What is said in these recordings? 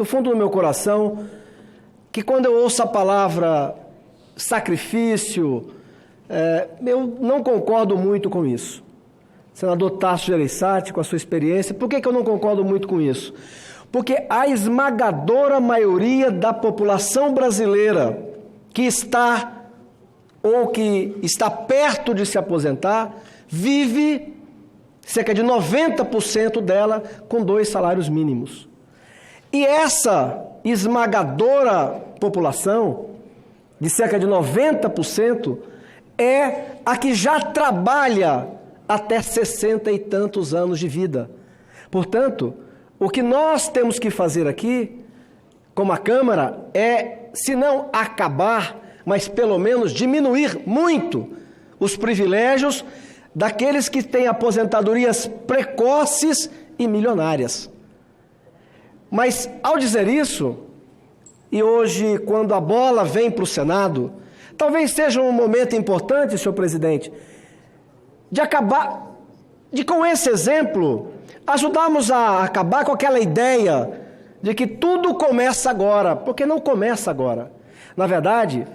do fundo do meu coração, que quando eu ouço a palavra sacrifício, eu não concordo muito com isso. Senador Tasso Gereissati, com a sua experiência, por que eu não concordo muito com isso? Porque a esmagadora maioria da população brasileira que está ou que está perto de se aposentar, vive cerca de 90% dela com 2 salários mínimos. E essa esmagadora população, de cerca de 90%, é a que já trabalha até 60 e tantos anos de vida. Portanto, o que nós temos que fazer aqui, como a Câmara, é, se não acabar, mas pelo menos diminuir muito os privilégios daqueles que têm aposentadorias precoces e milionárias. Mas, ao dizer isso, e hoje, quando a bola vem para o Senado, talvez seja um momento importante, senhor presidente, de acabar, de com esse exemplo, ajudarmos a acabar com aquela ideia de que tudo começa agora, porque não começa agora. Na verdade,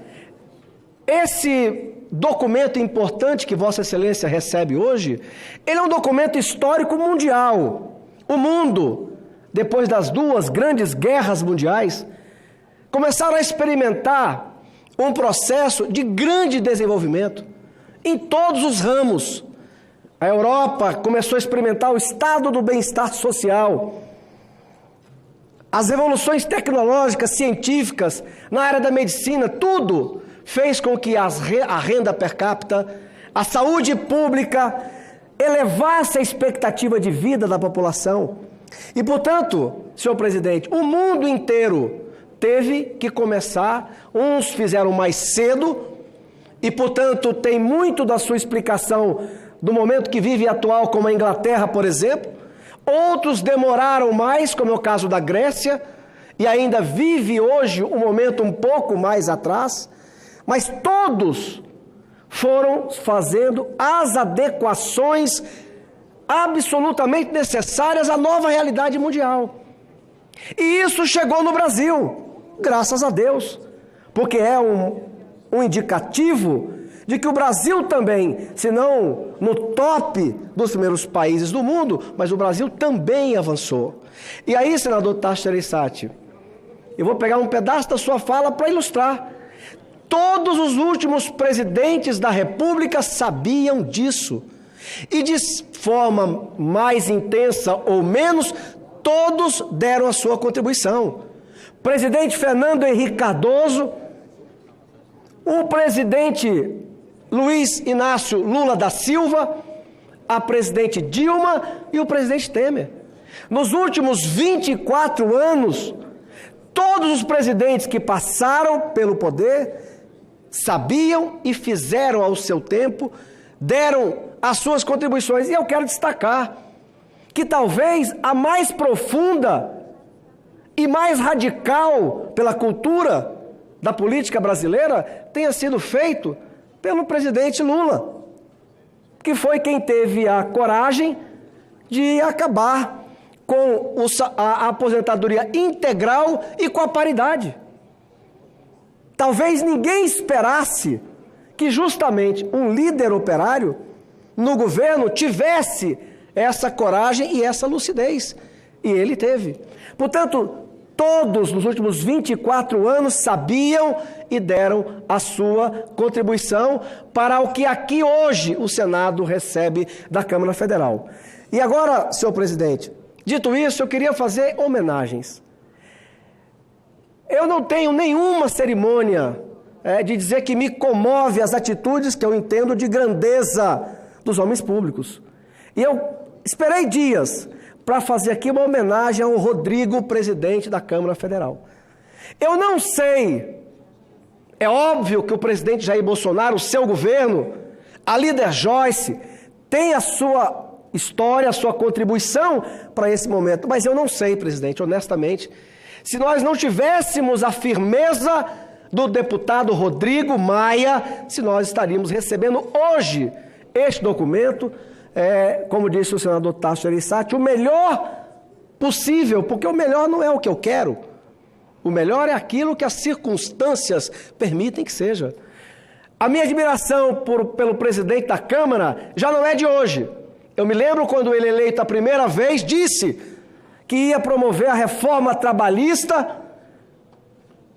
esse documento importante que Vossa Excelência recebe hoje, ele é um documento histórico mundial. O mundo, depois das 2 grandes guerras mundiais, começaram a experimentar um processo de grande desenvolvimento em todos os ramos. A Europa começou a experimentar o estado do bem-estar social. As evoluções tecnológicas, científicas, na área da medicina, tudo fez com que a renda per capita, a saúde pública, elevasse a expectativa de vida da população. E, portanto, senhor presidente, o mundo inteiro teve que começar, uns fizeram mais cedo, e, portanto, tem muito da sua explicação do momento que vive atual, como a Inglaterra, por exemplo. Outros demoraram mais, como é o caso da Grécia, e ainda vive hoje um momento um pouco mais atrás, mas todos foram fazendo as adequações absolutamente necessárias à nova realidade mundial. E isso chegou no Brasil, graças a Deus, porque é um indicativo de que o Brasil também, se não no top dos primeiros países do mundo, mas o Brasil também avançou. E aí, senador Tasso Gereissati, eu vou pegar um pedaço da sua fala para ilustrar. Todos os últimos presidentes da República sabiam disso. E de forma mais intensa ou menos, todos deram a sua contribuição. Presidente Fernando Henrique Cardoso, o presidente Luiz Inácio Lula da Silva, a presidente Dilma e o presidente Temer. Nos últimos 24 anos, todos os presidentes que passaram pelo poder sabiam e fizeram ao seu tempo, deram as suas contribuições. E eu quero destacar que talvez a mais profunda e mais radical pela cultura da política brasileira tenha sido feito pelo presidente Lula, que foi quem teve a coragem de acabar com a aposentadoria integral e com a paridade. Talvez ninguém esperasse que justamente um líder operário no governo tivesse essa coragem e essa lucidez. E ele teve. Portanto, todos nos últimos 24 anos sabiam e deram a sua contribuição para o que aqui hoje o Senado recebe da Câmara Federal. E agora, senhor presidente, dito isso, eu queria fazer homenagens. Eu não tenho nenhuma cerimônia de dizer que me comove as atitudes que eu entendo de grandeza dos homens públicos. E eu esperei dias para fazer aqui uma homenagem ao Rodrigo, presidente da Câmara Federal. Eu não sei, é óbvio que o presidente Jair Bolsonaro, o seu governo, a líder Joyce, tem a sua história, a sua contribuição para esse momento, mas eu não sei, presidente, honestamente, se nós não tivéssemos a firmeza do deputado Rodrigo Maia, se nós estaríamos recebendo hoje este documento, como disse o senador Tasso Gereissati, o melhor possível, porque o melhor não é o que eu quero, O melhor é aquilo que as circunstâncias permitem que seja. A minha admiração pelo presidente da Câmara já não é de hoje. Eu me lembro quando ele, eleito a primeira vez, disse que ia promover a reforma trabalhista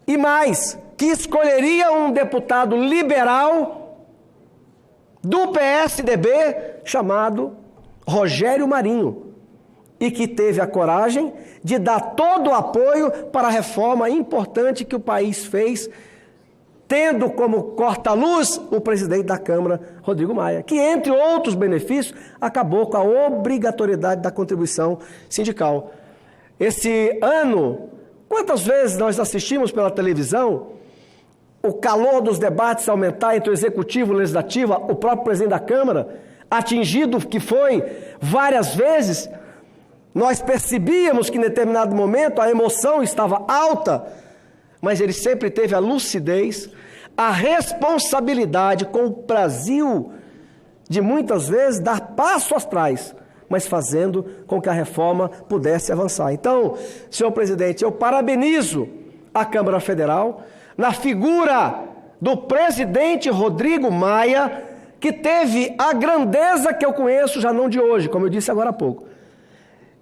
e mais, que escolheria um deputado liberal do PSDB chamado Rogério Marinho e que teve a coragem de dar todo o apoio para a reforma importante que o país fez, tendo como corta-luz o presidente da Câmara, Rodrigo Maia, que, entre outros benefícios, acabou com a obrigatoriedade da contribuição sindical. Esse ano, quantas vezes nós assistimos pela televisão o calor dos debates aumentar entre o Executivo e o Legislativo, o próprio presidente da Câmara, atingido que foi várias vezes, nós percebíamos que em determinado momento a emoção estava alta, mas ele sempre teve a lucidez, a responsabilidade com o Brasil de muitas vezes dar passo atrás, mas fazendo com que a reforma pudesse avançar. Então, senhor presidente, eu parabenizo a Câmara Federal na figura do presidente Rodrigo Maia, que teve a grandeza que eu conheço já não de hoje, como eu disse agora há pouco,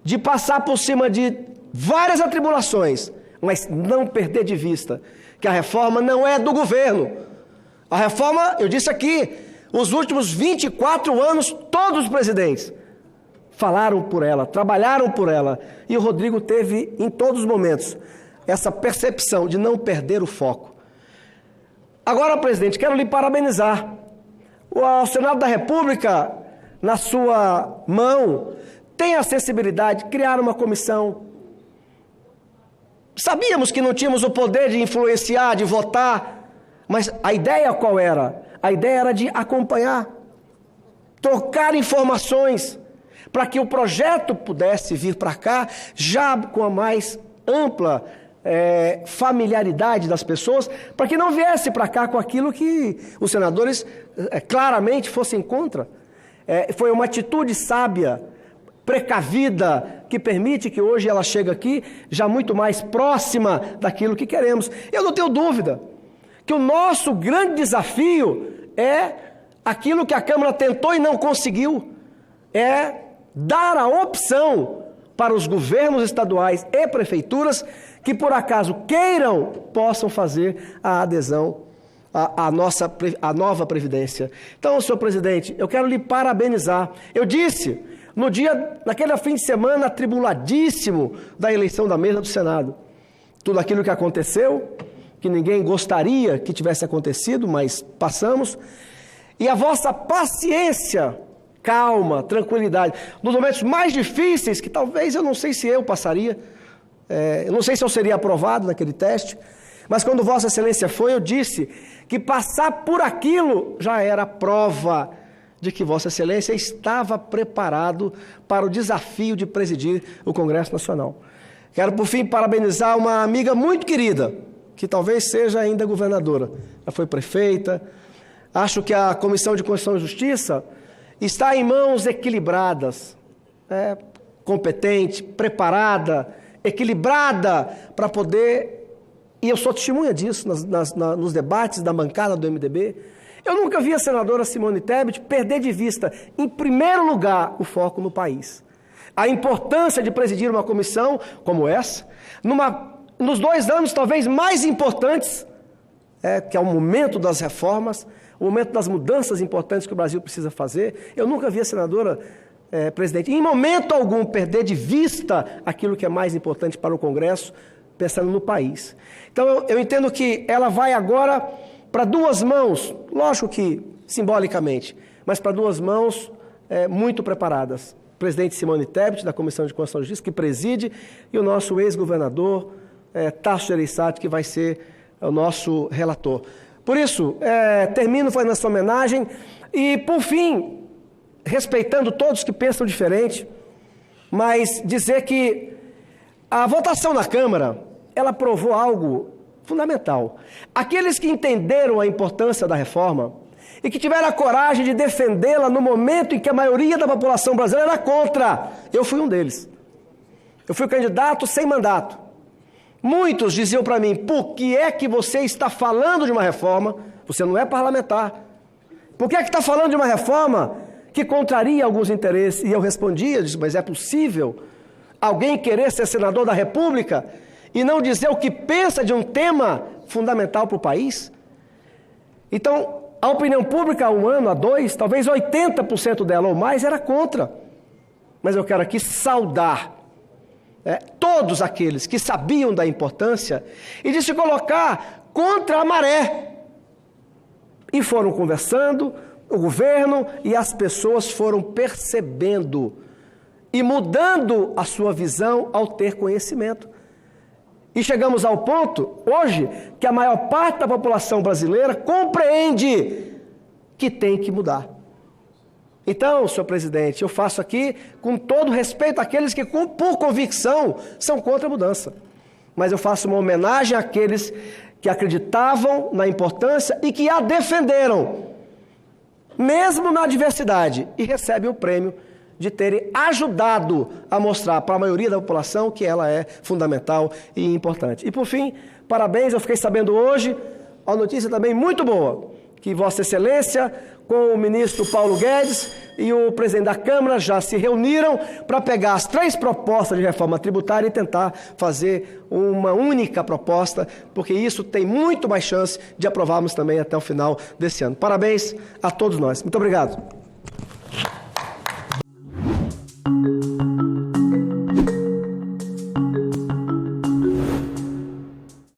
de passar por cima de várias atribulações, mas não perder de vista que a reforma não é do governo. A reforma, eu disse aqui, os últimos 24 anos, todos os presidentes falaram por ela, trabalharam por ela, e o Rodrigo teve, em todos os momentos, essa percepção de não perder o foco. Agora, presidente, quero lhe parabenizar. O Senado da República, na sua mão, tem a sensibilidade de criar uma comissão. Sabíamos que não tínhamos o poder de influenciar, de votar, mas a ideia qual era? A ideia era de acompanhar, trocar informações, para que o projeto pudesse vir para cá, já com a mais ampla familiaridade das pessoas, para que não viesse para cá com aquilo que os senadores claramente fossem contra. Foi uma atitude sábia, precavida, que permite que hoje ela chegue aqui já muito mais próxima daquilo que queremos. Eu não tenho dúvida que o nosso grande desafio é aquilo que a Câmara tentou e não conseguiu, é dar a opção para os governos estaduais e prefeituras que, por acaso, queiram, possam fazer a adesão à nova Previdência. Então, senhor presidente, eu quero lhe parabenizar. Eu disse, naquele fim de semana atribuladíssimo da eleição da mesa do Senado, tudo aquilo que aconteceu, que ninguém gostaria que tivesse acontecido, mas passamos, e a vossa paciência, calma, tranquilidade, nos momentos mais difíceis, que talvez eu não sei se eu passaria, eu não sei se eu seria aprovado naquele teste, mas quando Vossa Excelência foi, eu disse que passar por aquilo já era prova de que Vossa Excelência estava preparado para o desafio de presidir o Congresso Nacional. Quero, por fim, parabenizar uma amiga muito querida, que talvez seja ainda governadora, já foi prefeita. Acho que a Comissão de Constituição e Justiça está em mãos equilibradas, competente, preparada, equilibrada para poder, e eu sou testemunha disso nos debates da bancada do MDB, eu nunca vi a senadora Simone Tebet perder de vista, em primeiro lugar, o foco no país. A importância de presidir uma comissão como essa, nos 2 anos talvez mais importantes, que é o momento das reformas, o momento das mudanças importantes que o Brasil precisa fazer. Eu nunca vi a senadora, presidente, em momento algum, perder de vista aquilo que é mais importante para o Congresso, pensando no país. Então, eu entendo que ela vai agora para 2 mãos, lógico que simbolicamente, mas para 2 mãos muito preparadas. O presidente Simone Tebet, da Comissão de Constituição e Justiça, que preside, e o nosso ex-governador, Tasso Gereissati, que vai ser o nosso relator. Por isso, termino fazendo essa homenagem e, por fim, respeitando todos que pensam diferente, mas dizer que a votação na Câmara, ela provou algo fundamental. Aqueles que entenderam a importância da reforma e que tiveram a coragem de defendê-la no momento em que a maioria da população brasileira era contra, eu fui um deles. Eu fui candidato sem mandato. Muitos diziam para mim: por que é que você está falando de uma reforma? Você não é parlamentar. Por que é que está falando de uma reforma que contraria alguns interesses? E eu respondia, disse: mas é possível alguém querer ser senador da República e não dizer o que pensa de um tema fundamental para o país? Então, a opinião pública há 1 ano, há 2, talvez 80% dela ou mais era contra. Mas eu quero aqui saudar todos aqueles que sabiam da importância e de se colocar contra a maré. E foram conversando, o governo e as pessoas foram percebendo e mudando a sua visão ao ter conhecimento. E chegamos ao ponto, hoje, que a maior parte da população brasileira compreende que tem que mudar. Então, senhor presidente, eu faço aqui com todo respeito àqueles que, por convicção, são contra a mudança. Mas eu faço uma homenagem àqueles que acreditavam na importância e que a defenderam, mesmo na adversidade, e recebem o prêmio de terem ajudado a mostrar para a maioria da população que ela é fundamental e importante. E por fim, parabéns, eu fiquei sabendo hoje, uma notícia também muito boa, que Vossa Excelência, com o ministro Paulo Guedes e o presidente da Câmara já se reuniram para pegar as 3 propostas de reforma tributária e tentar fazer uma única proposta, porque isso tem muito mais chance de aprovarmos também até o final desse ano. Parabéns a todos nós. Muito obrigado.